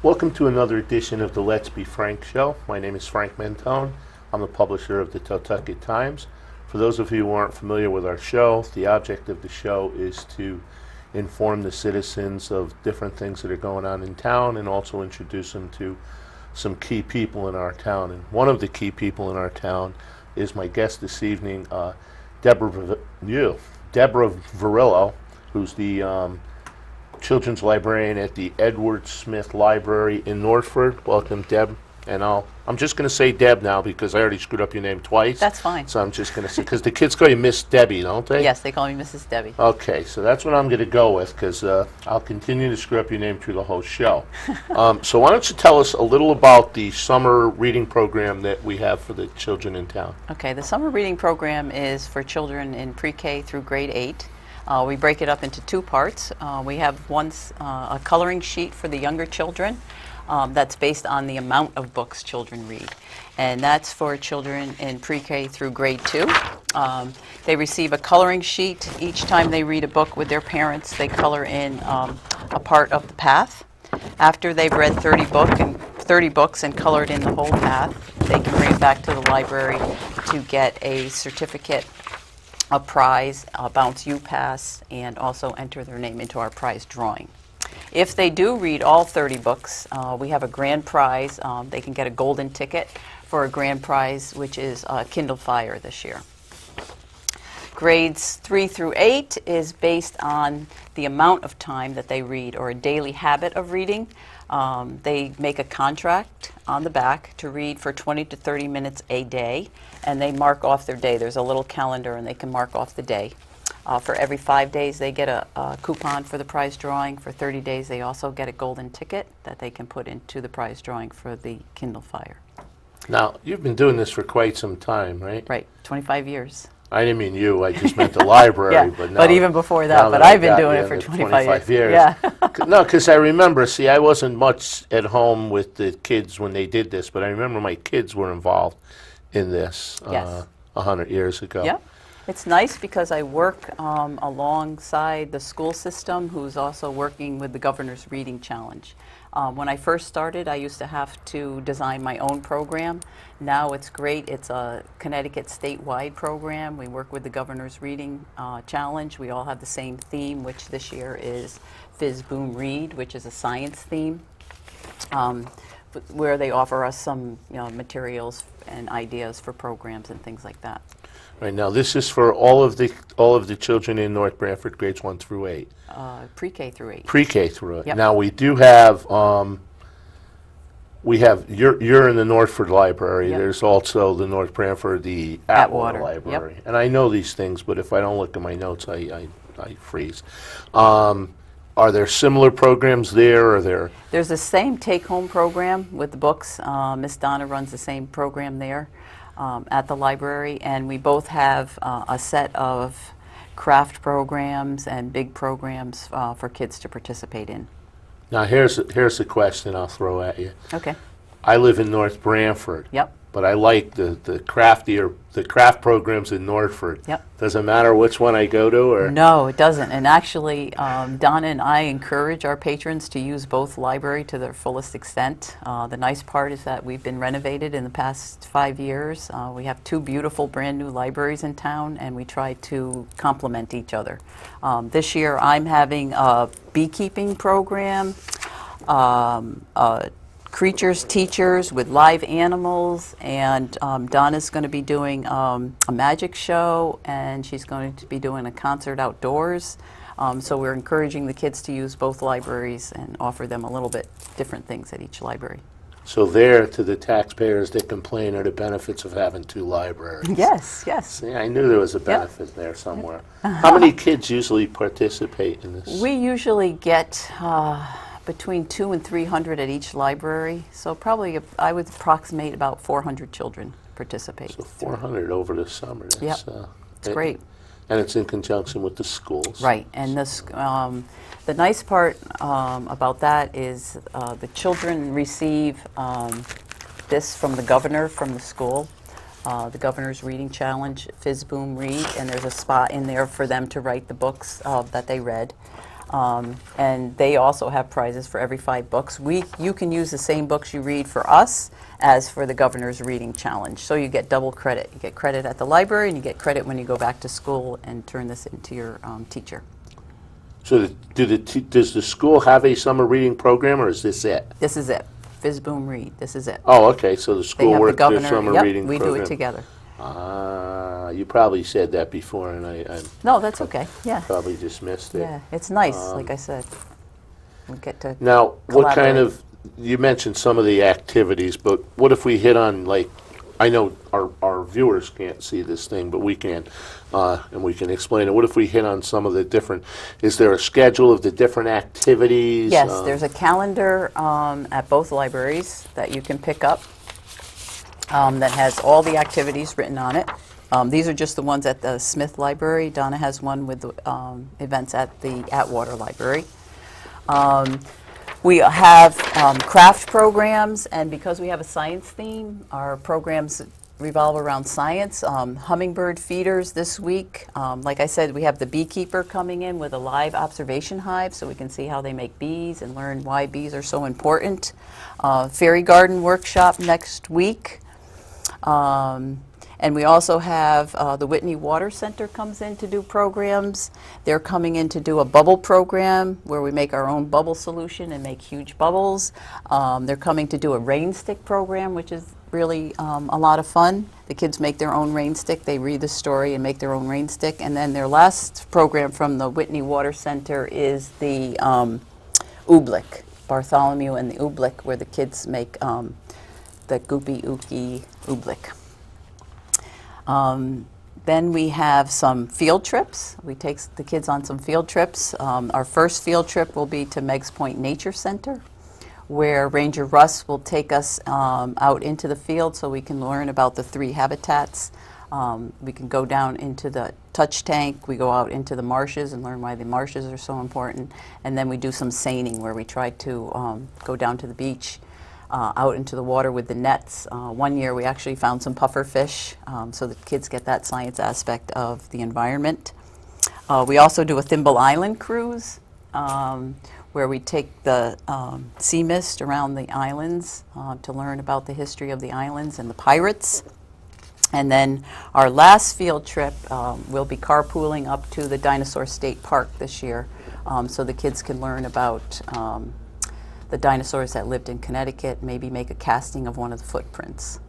Welcome to another edition of the Let's Be Frank Show. My name is Frank Mentone. I'm the publisher of the Totucket Times. For those of you who aren't familiar with our show, the object of the show is to inform the citizens of different things that are going on in town and also introduce them to some key people in our town. And one of the key people in our town is my guest this evening, Deborah Verrillo, who's the children's librarian at the Edward Smith Library in Northford. Welcome, Deb. And I'm just going to say Deb now because I already screwed up your name twice. That's fine. So I'm just going to say, because the kids call you Miss Debbie, don't they? Yes, they call me Mrs. Debbie. Okay, so that's what I'm going to go with because I'll continue to screw up your name through the whole show. So why don't you tell us a little about the summer reading program that we have for the children in town? Okay, the summer reading program is for children in pre-K through grade 8. We break it up into two parts. We have a coloring sheet for the younger children that's based on the amount of books children read. And that's for children in pre-K through grade 2. They receive a coloring sheet each time they read a book with their parents. They color in a part of the path. After they've read 30 books and colored in the whole path, they can bring it back to the library to get a certificate, a prize, a Bounce U Pass, and also enter their name into our prize drawing. If they do read all 30 books, we have a grand prize. They can get a golden ticket for a grand prize, which is a Kindle Fire this year. Grades 3 through 8 is based on the amount of time that they read or a daily habit of reading. They make a contract on the back to read for 20 to 30 minutes a day, and they mark off their day. There's a little calendar, and they can mark off the day. For every 5 days, they get a coupon for the prize drawing. For 30 days, they also get a golden ticket that they can put into the prize drawing for the Kindle Fire. Now, you've been doing this for quite some time, right? Right, 25 years. I didn't mean you, I just meant the library. Yeah, but even before that, but I've been doing it for 25 years. Yeah. No, because I remember, see, I wasn't much at home with the kids when they did this, but I remember my kids were involved in this 100 years ago. Yep. It's nice because I work alongside the school system, who's also working with the Governor's Reading Challenge. When I first started, I used to have to design my own program. Now it's great. It's a Connecticut statewide program. We work with the Governor's Reading Challenge. We all have the same theme, which this year is Fizz Boom Read, which is a science theme, where they offer us some materials and ideas for programs and things like that. Right, now this is for all of the children in North Branford, grades 1 through 8. Pre-K through 8. Pre-K through 8. Yep. Now we do have you're in the Northford Library. Yep. There's also the North Branford, the Atwater Library. Yep. And I know these things, but if I don't look at my notes, I freeze. Are there similar programs there? There's the same take-home program with the books. Miss Donna runs the same program there at the library, and we both have a set of craft programs and big programs for kids to participate in. Now here's a question I'll throw at you. Okay. I live in North Branford. Yep. But I like the craft programs in Northford. Yep. Does it matter which one I go to, or? No, it doesn't. And actually, Donna and I encourage our patrons to use both library to their fullest extent. The nice part is that we've been renovated in the past 5 years. We have 2 beautiful brand new libraries in town, and we try to complement each other. This year, I'm having a beekeeping program, creatures teachers with live animals, and Donna's going to be doing a magic show, and she's going to be doing a concert outdoors. So we're encouraging the kids to use both libraries and offer them a little bit different things at each library. So there, to the taxpayers that complain, are the benefits of having 2 libraries. Yes, yes. See, I knew there was a benefit there somewhere. How many kids usually participate in this? We usually get between 200 and 300 at each library, so probably I would approximate about 400 children participate. So 400 over the summer. Yep, it's great. And it's in conjunction with the schools. Right, and this, the nice part about that is the children receive this from the governor from the school, the Governor's Reading Challenge, Fizz Boom Read, and there's a spot in there for them to write the books that they read. And they also have prizes for every 5 books. You can use the same books you read for us as for the Governor's Reading Challenge. So you get double credit. You get credit at the library, and you get credit when you go back to school and turn this into your teacher. So does the school have a summer reading program, or is this it? This is it. Fizz Boom Read. This is it. Oh, okay. So the They school have the works their governor. summer Yep, reading we program. do it together. You probably said that before, and I No, that's okay. Yeah. probably just missed it. Yeah, it's nice, like I said. We get to Now, what kind collaborate. of, you mentioned some of the activities, but what if we hit on, like, I know our viewers can't see this thing, but we can, and we can explain it. What if we hit on some of the different, is there a schedule of the different activities? Yes, there's a calendar at both libraries that you can pick up that has all the activities written on it. These are just the ones at the Smith Library. Donna has one with the events at the Atwater Library. We have craft programs, and because we have a science theme, our programs revolve around science. Hummingbird feeders this week. Like I said, we have the beekeeper coming in with a live observation hive, so we can see how they make bees and learn why bees are so important. Fairy garden workshop next week. And we also have the Whitney Water Center comes in to do programs. They're coming in to do a bubble program where we make our own bubble solution and make huge bubbles. They're coming to do a rain stick program, which is really a lot of fun. The kids make their own rain stick. They read the story and make their own rain stick. And then their last program from the Whitney Water Center is the oobleck, Bartholomew and the oobleck, where the kids make the goopy ookie oobleck. Then we have some field trips. We take the kids on some field trips. Our first field trip will be to Meggs Point Nature Center, where Ranger Russ will take us out into the field so we can learn about the 3 habitats. We can go down into the touch tank. We go out into the marshes and learn why the marshes are so important. And then we do some seining, where we try to go down to the beach, out into the water with the nets. One year we actually found some puffer fish, so the kids get that science aspect of the environment. We also do a Thimble Island cruise, where we take the sea mist around the islands to learn about the history of the islands and the pirates. And then our last field trip, we'll be carpooling up to the Dinosaur State Park this year, so the kids can learn about the dinosaurs that lived in Connecticut, maybe make a casting of one of the footprints.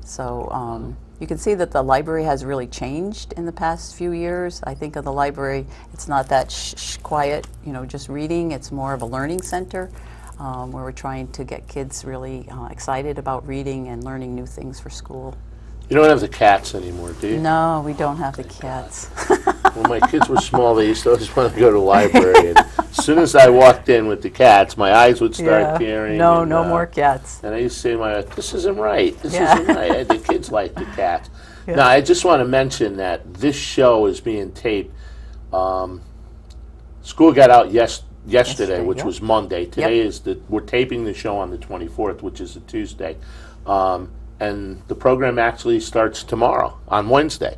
So you can see that the library has really changed in the past few years. I think of the library, it's not that quiet, just reading. It's more of a learning center where we're trying to get kids really excited about reading and learning new things for school. You don't have the cats anymore, do you? No, we don't have the cats. When my kids were small, they used to always want to go to the library. And as soon as I walked in with the cats, my eyes would start tearing. No, and, no more cats. And I used to say to my wife, this isn't right. This Yeah. isn't right. The kids like the cats. Yeah. Now, I just want to mention that this show is being taped. School got out yesterday, which yep. was Monday. Today is we're taping the show on the 24th, which is a Tuesday. And the program actually starts tomorrow, on Wednesday.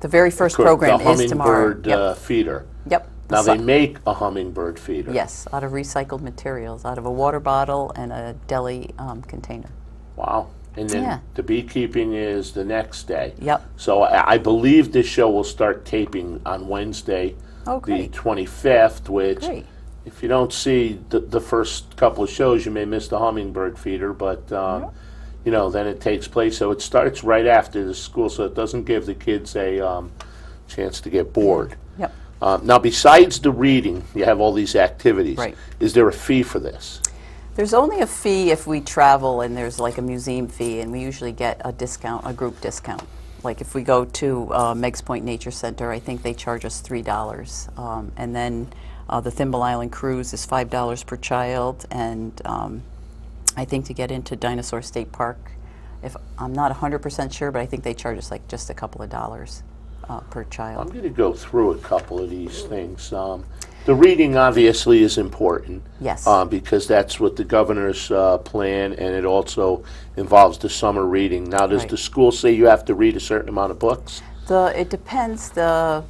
The very first The program is tomorrow. hummingbird feeder. Yep. Now, they make a hummingbird feeder. Yes, out of recycled materials, out of a water bottle and a deli container. Wow. And then Yeah. the beekeeping is the next day. Yep. So I believe this show will start taping on Wednesday, Oh, the great. 25th, which Great. if you don't see the first couple of shows, you may miss the hummingbird feeder, but then it takes place. So it starts right after the school, so it doesn't give the kids a chance to get bored. Yep. Now, besides the reading, you have all these activities. Right. Is there a fee for this? There's only a fee if we travel, and there's like a museum fee, and we usually get a discount, a group discount. Like if we go to Meggs Point Nature Center, I think they charge us $3. And then the Thimble Island cruise is $5 per child, and I think to get into Dinosaur State Park, if I'm not 100% sure, but I think they charge us like just a couple of dollars per I'm child. going to go through a couple of these things. The reading obviously is important. Yes. Because that's what the governor's plan, and it also involves the summer reading. Now, does Right. the school say you have to read a certain amount of books? It depends. The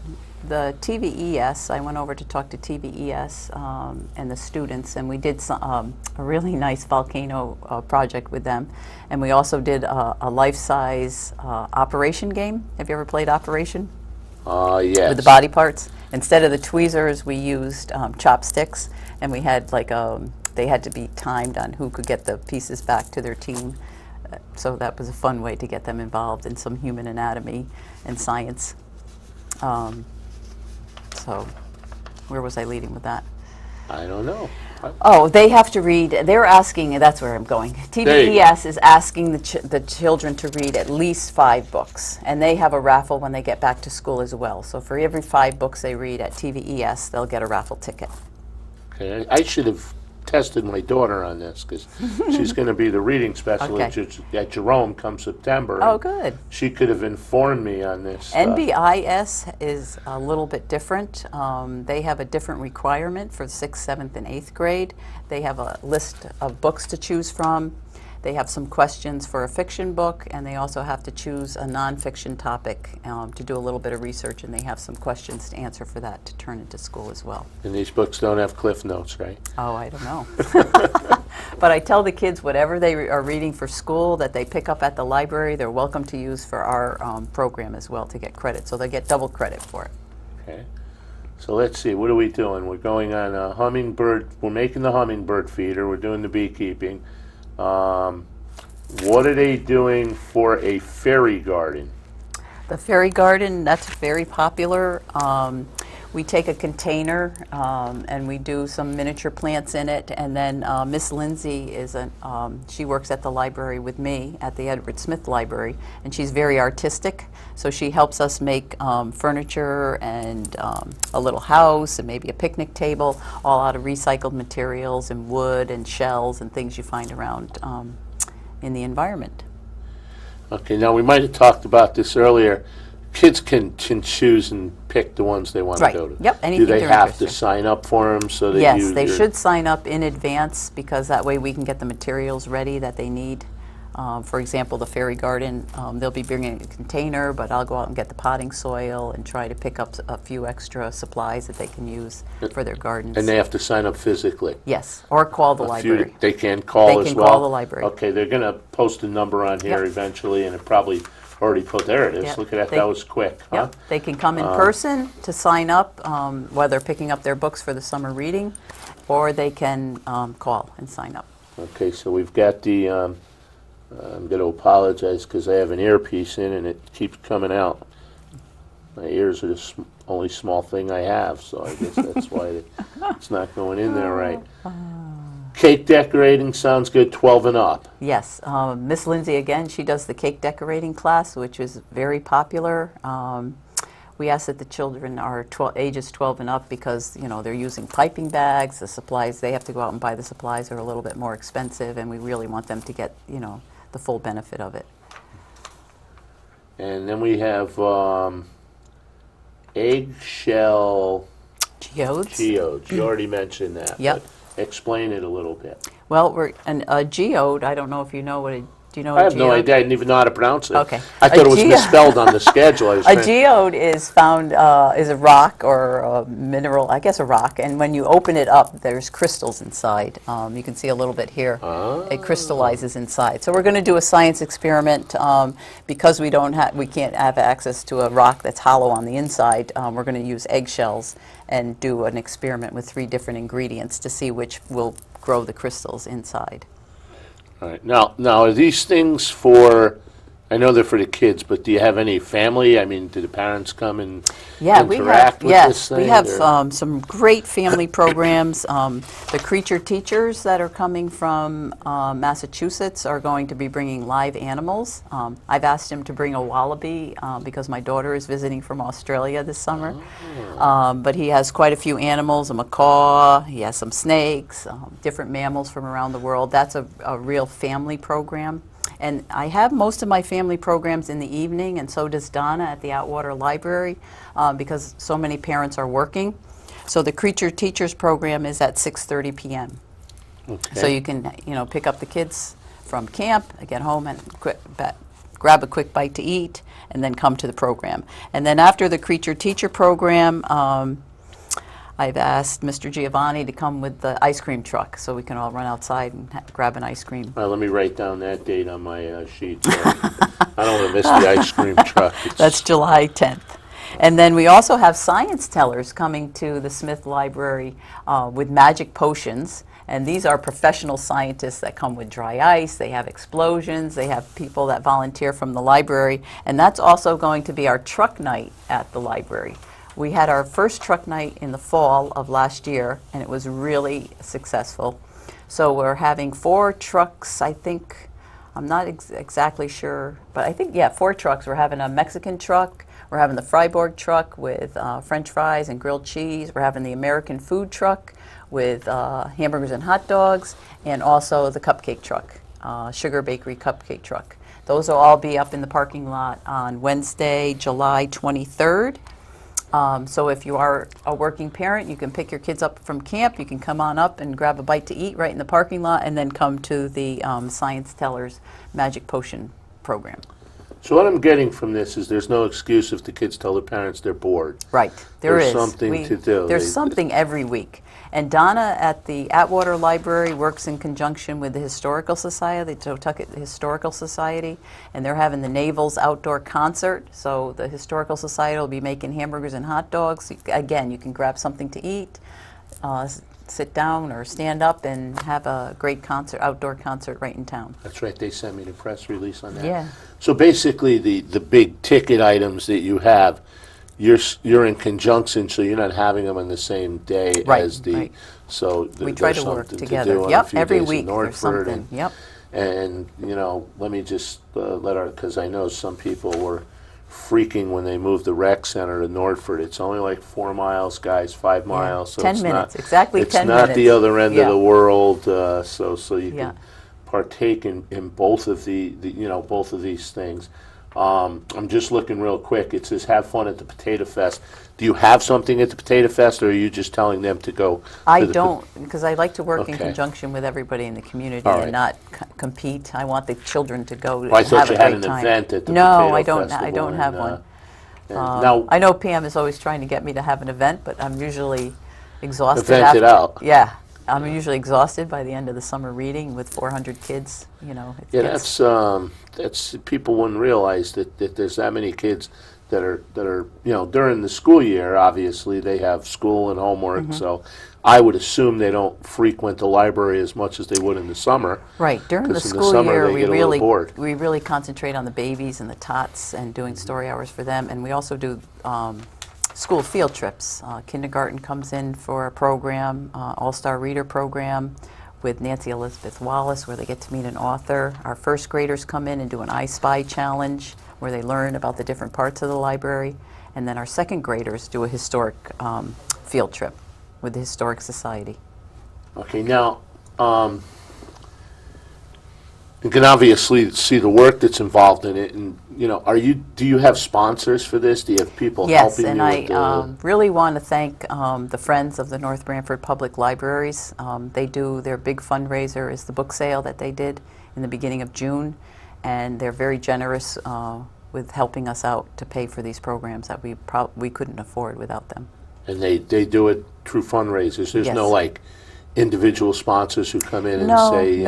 the TVES, I went over to talk to TVES and the students, and we did a really nice volcano project with them. And we also did a life-size Operation game. Have you ever played Operation? Yes. With the body parts. Instead of the tweezers, we used chopsticks, and we had they had to be timed on who could get the pieces back to their team. So that was a fun way to get them involved in some human anatomy and science. So where was I leading with that? I don't know. Oh, they have to read, they're asking, that's where I'm going. TVES is asking the children to read at least 5 books, and they have a raffle when they get back to school as well. So for every 5 books they read at TVES, they'll get a raffle ticket. Okay, I should have tested my daughter on this, because she's going to be the reading specialist at Jerome come September. Oh, good. She could have informed me on this stuff. NBIS is a little bit different. They have a different requirement for 6th, 7th, and 8th grade. They have a list of books to choose from. They have some questions for a fiction book, and they also have to choose a nonfiction topic to do a little bit of research, and they have some questions to answer for that to turn into school as well. And these books don't have cliff notes, right? Oh, I don't know. But I tell the kids whatever they are reading for school that they pick up at the library, they're welcome to use for our program as well to get credit. So they get double credit for it. Okay. So let's see, what are we doing? We're going on a hummingbird, we're making the hummingbird feeder, we're doing the beekeeping. What are they doing for a fairy garden? The fairy garden, that's very popular. We take a container and we do some miniature plants in it, and then Miss Lindsay is she works at the library with me at the Edward Smith Library, and she's very artistic, so she helps us make furniture and a little house and maybe a picnic table, all out of recycled materials and wood and shells and things you find around in the environment. Okay, now we might have talked about this earlier. Kids can choose and pick the ones they want to go to. Yep, anything Do they they're have interested. to sign up for them so that Yes, they should sign up in advance, because that way we can get the materials ready that they need. For example, the fairy garden, they'll be bringing a container, but I'll go out and get the potting soil and try to pick up a few extra supplies that they can use for their gardens. And they have to sign up physically? Yes, or call the library. They can call as well? They can call the library. Okay, they're going to post a number on here eventually, and it probably already put, there it is. Yep. Look at that, that was quick, huh? Yep, they can come in person to sign up, whether picking up their books for the summer reading, or they can call and sign up. Okay, so we've got the, I'm going to apologize because I have an earpiece in and it keeps coming out. My ears are the only small thing I have, so I guess that's why it's not going in there right. Cake decorating sounds good, 12 and up. Yes, Miss Lindsay, again, she does the cake decorating class, which is very popular. We ask that the children are ages 12 and up because, you know, they're using piping bags, the supplies, they have to go out and buy the supplies are a little bit more expensive, and we really want them to get, you know, the full benefit of it. And then we have eggshell Geodes? geodes. You already mentioned that. Yep. But explain it a little bit. Well, a geode, I don't know if you know what do you know what I have a no geode? idea. I didn't even know how to pronounce it. Okay. I thought A it was misspelled on the schedule. I was A trying- geode is found, is a rock or a mineral, I guess a rock, and when you open it up, there's crystals inside. You can see a little bit here. It crystallizes inside. So we're going to do a science experiment because we can't have access to a rock that's hollow on the inside. We're going to use eggshells and do an experiment with 3 different ingredients to see which will grow the crystals inside. All right. Now, are these things for, I know they're for the kids, but do you have any family? I mean, do the parents come and interact with this thing? We have some great family programs. The creature teachers that are coming from Massachusetts are going to be bringing live animals. I've asked him to bring a wallaby because my daughter is visiting from Australia this summer. But he has quite a few animals, a macaw, he has some snakes, different mammals from around the world. That's a real family program. And I have most of my family programs in the evening, and so does Donna at the Outwater Library, because so many parents are working. So the Creature Teachers program is at 6:30 p.m. Okay. So you can, you know, pick up the kids from camp, get home, and grab a quick bite to eat, and then come to the program. And then after the Creature Teacher program, I've asked Mr. Giovanni to come with the ice cream truck so we can all run outside and grab an ice cream. Let me write down that date on my sheet. I don't want to miss the ice cream truck. That's July 10th. And then we also have science tellers coming to the Smith Library with magic potions. And these are professional scientists that come with dry ice. They have explosions. They have people that volunteer from the library. And that's also going to be our truck night at the library. We had our first truck night in the fall of last year, and it was really successful. So we're having 4 trucks, I think. I'm not exactly sure, but I think, yeah, 4 trucks. We're having a Mexican truck. We're having the Freiburg truck with French fries and grilled cheese. We're having the American food truck with hamburgers and hot dogs, and also the cupcake truck, Sugar Bakery cupcake truck. Those will all be up in the parking lot on Wednesday, July 23rd. So if you are a working parent, you can pick your kids up from camp. You can come on up and grab a bite to eat right in the parking lot, and then come to the Science Tellers Magic Potion program. So what I'm getting from this is there's no excuse if the kids tell their parents they're bored. Right, There's something to do. There's something every week. And Donna at the Atwater Library works in conjunction with the Historical Society, the Totucket Historical Society, and they're having the Naval's outdoor concert. So the Historical Society will be making hamburgers and hot dogs. Again, you can grab something to eat, sit down or stand up and have a great concert, outdoor concert right in town. That's right, they sent me the press release on that. Yeah. So basically the big ticket items that you have, you're in conjunction, so you're not having them on the same day Right, as the, right. so We try to work together. do on a Yep, few every days in week there's Northford something. Yep. And, you know, let me just because I know some people were freaking when they moved the rec center to Northford. It's only like 4 miles, guys, 5 miles. So 10 it's minutes, not, exactly 10 It's minutes. not the other end Yeah. of the world, so you Yeah. can partake in both of both of these things. I'm just looking real quick. It says have fun at the Potato Fest. Do you have something at the Potato Fest, or are you just telling them to go? I don't, because I like to work in Okay. conjunction with everybody in the community All right. and not compete. I want the children to go Well, I and thought have you a had great an time. event at the No, Potato I don't. I Festival, don't have and, one. Now, I know Pam is always trying to get me to have an event, but I'm usually exhausted. Event it after. out. Yeah, I'm usually exhausted by the end of the summer reading with 400 kids. You know. It yeah, gets- that's people wouldn't realize that there's that many kids that are during the school year. Obviously, they have school and homework, Mm-hmm. so I would assume they don't frequent the library as much as they would in the summer. Right, during the 'Cause in the school summer year, they we get a little really bored. concentrate on the babies and the tots and doing story hours for them, and we also do school field trips. Kindergarten comes in for a program, All-Star Reader program with Nancy Elizabeth Wallace, where they get to meet an author. Our first graders come in and do an I Spy challenge, where they learn about the different parts of the library, and then our second graders do a historic field trip with the Historic Society. Okay, now you can obviously see the work that's involved in it, and do you have sponsors for this? Do you have people Yes, helping and you I with the? really want to thank the Friends of the North Branford Public Libraries. They do their big fundraiser is the book sale that they did in the beginning of June, and they're very generous with helping us out to pay for these programs that we couldn't afford without them. And they do it through fundraisers. There's Yes. no like individual sponsors who come in and No, say,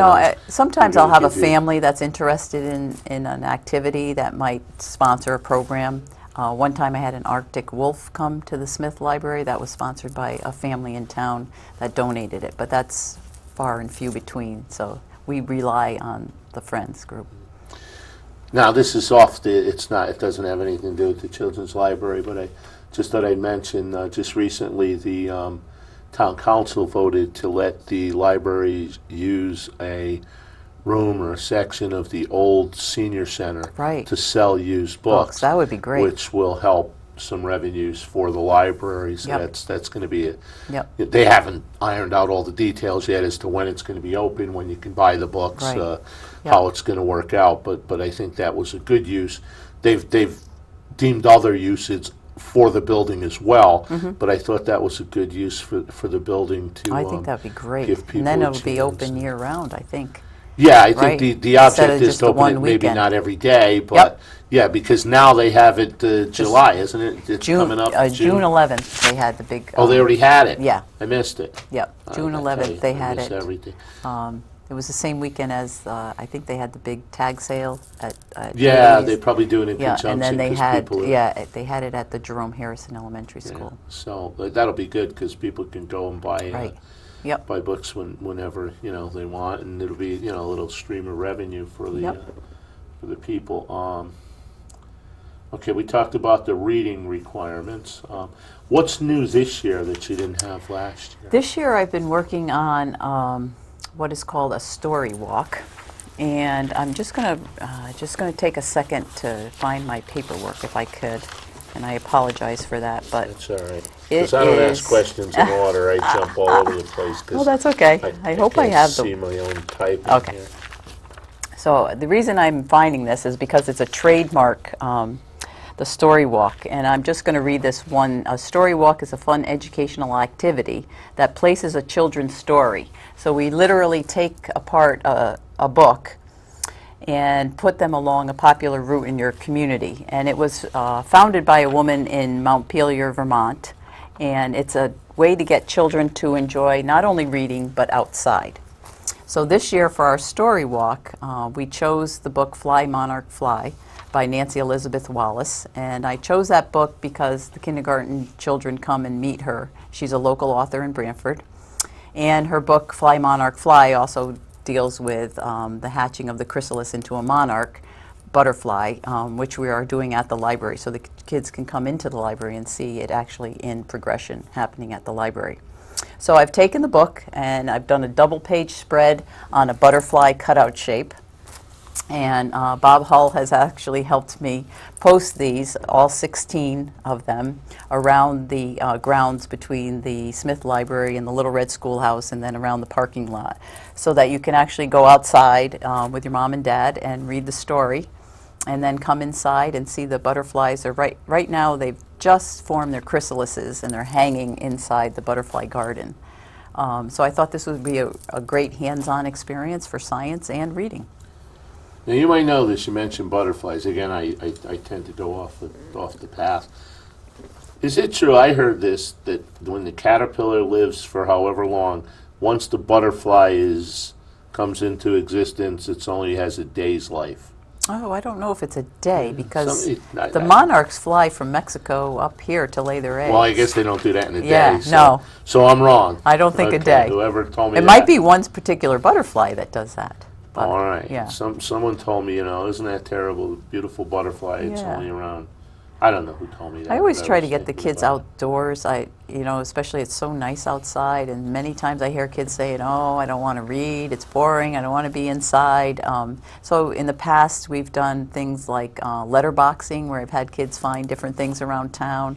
sometimes we're I'll gonna have a give you- family that's interested in an activity that might sponsor a program. One time I had an Arctic wolf come to the Smith Library that was sponsored by a family in town that donated it, but that's far and few between, so we rely on the Friends group. Now this is it doesn't have anything to do with the Children's Library, but I just thought I'd mention just recently the town council voted to let the libraries use a room or a section of the old senior center Right. to sell used books. That would be great. Which will help some revenues for the library. So Yep. that's going to be it. Yep. They haven't ironed out all the details yet as to when it's going to be open, when you can buy the books, Right. how it's going to work out. But I think that was a good use. They've deemed other uses for the building as well, but I thought that was a good use for the building to I think that'd be great. give people And then a it'll be chance. open year-round, I think. Yeah, I right? think the Instead object of is just to the open one it maybe weekend. not every day, but yeah, because now they have it July, isn't it? It's June, coming up June 11th, they had the big. Oh, they already had it. Yeah. I missed it. Yep, June I tell 11th you, they I had miss it. everything. It was the same weekend as I think they had the big tag sale at Yeah, they Daly's. probably do it in Yeah, and then conjunction they because had people are. they had it at the Jerome Harrison Elementary Yeah, School. so that'll be good because people can go and Right. Yep. buy books whenever they want, and it'll be a little stream of revenue for the Yep. for the people. Okay, we talked about the reading requirements. What's new this year that you didn't have last year? This year I've been working on what is called a story walk, and I'm just gonna take a second to find my paperwork if I could, and I apologize for that, but That's all right. it Because I don't is. ask questions in order. I jump all over the place. 'Cause Well, that's okay. I hope I can't have see the. my own typing Okay. here. So the reason I'm finding this is because it's a trademark, the story walk, and I'm just going to read this one. A story walk is a fun educational activity that places a children's story. So we literally take apart a book and put them along a popular route in your community. And it was founded by a woman in Montpelier, Vermont, and it's a way to get children to enjoy not only reading but outside. So this year for our story walk, we chose the book Fly, Monarch, Fly by Nancy Elizabeth Wallace. And I chose that book because the kindergarten children come and meet her. She's a local author in Brantford. And her book, Fly, Monarch, Fly, also deals with the hatching of the chrysalis into a monarch butterfly, which we are doing at the library. So the kids can come into the library and see it actually in progression happening at the library. So I've taken the book and I've done a double page spread on a butterfly cutout shape. And Bob Hull has actually helped me post these, all 16 of them, around the grounds between the Smith Library and the Little Red Schoolhouse, and then around the parking lot, so that you can actually go outside with your mom and dad and read the story, and then come inside and see the butterflies. Are right now they've just formed their chrysalises and they're hanging inside the butterfly garden. So I thought this would be a great hands-on experience for science and reading. Now you might know this. You mentioned butterflies. Again, I tend to go off the path. Is it true? I heard this that when the caterpillar lives for however long, once the butterfly comes into existence, it only has a day's life. Oh, I don't know if it's a day because Somebody- the monarchs fly from Mexico up here to lay their eggs. Well, I guess they don't do that in a Yeah, day. So, no. So I'm wrong. I don't think a Okay, day. Whoever told me It that. might be one particular butterfly that does that. But, All right. Yeah. Someone told me, isn't that terrible? Beautiful butterfly. It's Yeah. only around. I don't know who told me that. I always but try was to get the thinking kids about it. outdoors. Especially it's so nice outside, and many times I hear kids saying, "Oh, I don't want to read. It's boring. I don't want to be inside." So in the past, we've done things like letterboxing, where I've had kids find different things around town.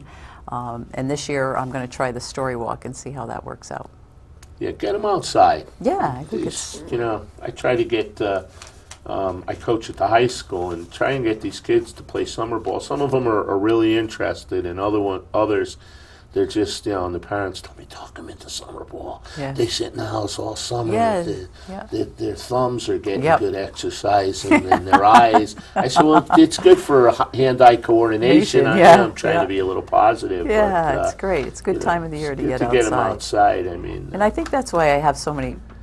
And this year, I'm going to try the story walk and see how that works out. Yeah, get them outside. Yeah, I think it's. I try to get. I coach at the high school and try and get these kids to play summer ball. Some of them are really interested, and others, they're just, and the parents told me, talk them into summer ball. Yeah. They sit in the house all summer. Yeah, Their thumbs are getting Yep. good exercise, and their eyes. I said, well, it's good for hand-eye coordination. I'm trying to be a little positive. Yeah, but, it's great. It's a good time of the year to get to outside. get them outside. I mean, And I think that's why I have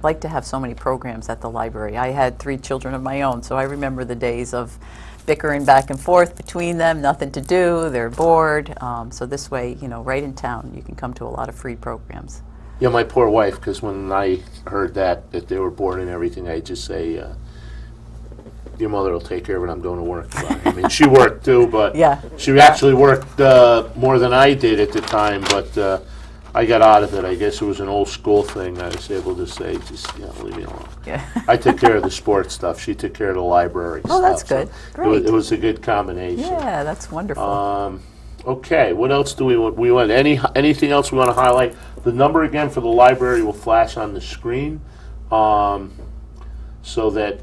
like to have so many programs at the library. I had 3 children of my own, so I remember the days of bickering back and forth between them, nothing to do, they're bored. So this way, right in town, you can come to a lot of free programs. Yeah, my poor wife, because when I heard that they were bored and everything, I just say, your mother will take care of it, I'm going to work. I mean, she worked too, but Yeah. she actually worked more than I did at the time, but I got out of it. I guess it was an old school thing. I was able to say, just, leave me alone. Yeah. I took care of the sports stuff. She took care of the library stuff. Oh, that's good. Great. It was a good combination. Yeah, that's wonderful. Okay, what else do we want? Anything else we want to highlight? The number again for the library will flash on the screen, so that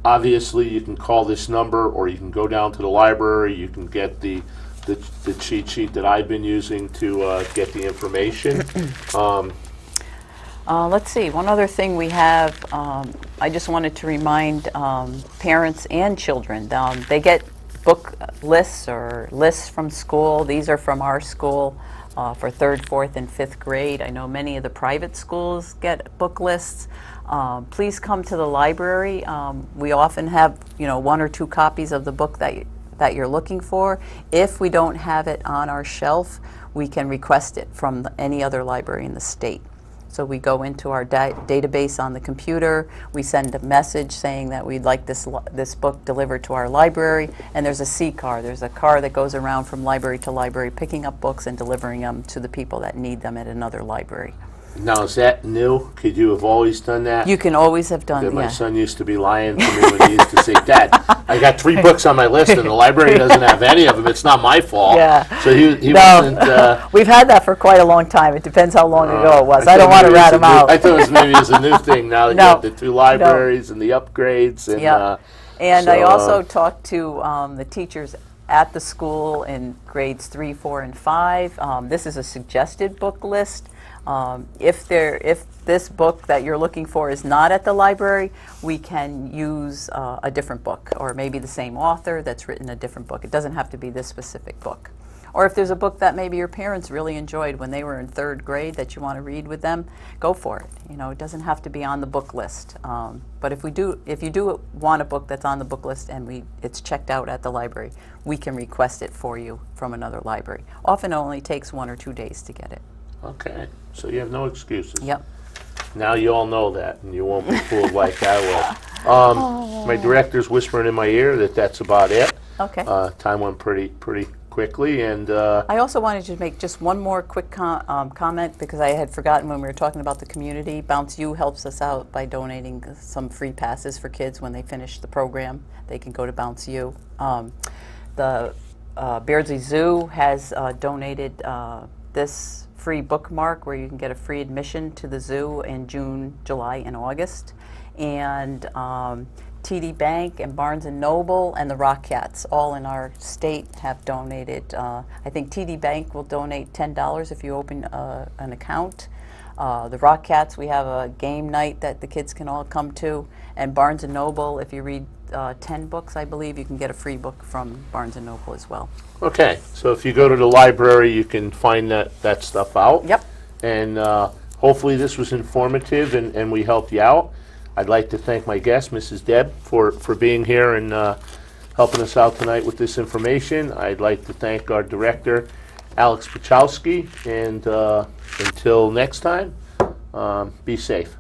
obviously you can call this number, or you can go down to the library. You can get the cheat sheet that I've been using to get the information. Let's see, one other thing we have I just wanted to remind parents and children, they get book lists or lists from school. These are from our school for 3rd, 4th, and 5th grade. I know many of the private schools get book lists. Please come to the library. We often have, 1 or 2 copies of the book that you're looking for. If we don't have it on our shelf, we can request it from any other library in the state. So we go into our database on the computer, we send a message saying that we'd like this book delivered to our library, and there's a C-car. There's a car that goes around from library to library picking up books and delivering them to the people that need them at another library. Now, is that new? Could you have always done that? You can always have done, My yeah. son used to be lying to me when he used to say, Dad, I got 3 books on my list and the library doesn't have any of them. It's not my fault. Yeah. So he No, wasn't... we've had that for quite a long time. It depends how long ago it was. I don't want to rat him out. I thought it was maybe it was a new thing now that you No. have the 2 libraries and the upgrades. And, Yeah. And I so, also talked to the teachers at the school in grades 3, 4, and 5. This is a suggested book list. If this book that you're looking for is not at the library, we can use a different book, or maybe the same author that's written a different book. It doesn't have to be this specific book. Or if there's a book that maybe your parents really enjoyed when they were in 3rd grade that you want to read with them, go for it. It doesn't have to be on the book list. But if you do want a book that's on the book list and it's checked out at the library, we can request it for you from another library. Often it only takes 1 or 2 days to get it. Okay, so you have no excuses. Yep. Now you all know that, and you won't be fooled like I will. My director's whispering in my ear that that's about it. Okay. Time went pretty quickly, and I also wanted to make just one more quick comment, because I had forgotten when we were talking about the community. Bounce U helps us out by donating some free passes for kids when they finish the program. They can go to Bounce U. The Beardsley Zoo has donated this free bookmark where you can get a free admission to the zoo in June, July, and August. And TD Bank and Barnes & Noble and the Rockcats, all in our state, have donated. I think TD Bank will donate $10 if you open an account. The Rockcats, we have a game night that the kids can all come to. And Barnes & Noble, if you read 10 books, I believe, you can get a free book from Barnes & Noble as well. okay. So if you go to the library, you can find that stuff out. Yep. And hopefully this was informative and we helped you out. I'd like to thank my guest, Mrs. Deb, for being here and helping us out tonight with this information. I'd like to thank our director, Alex Pachowski, and until next time, be safe.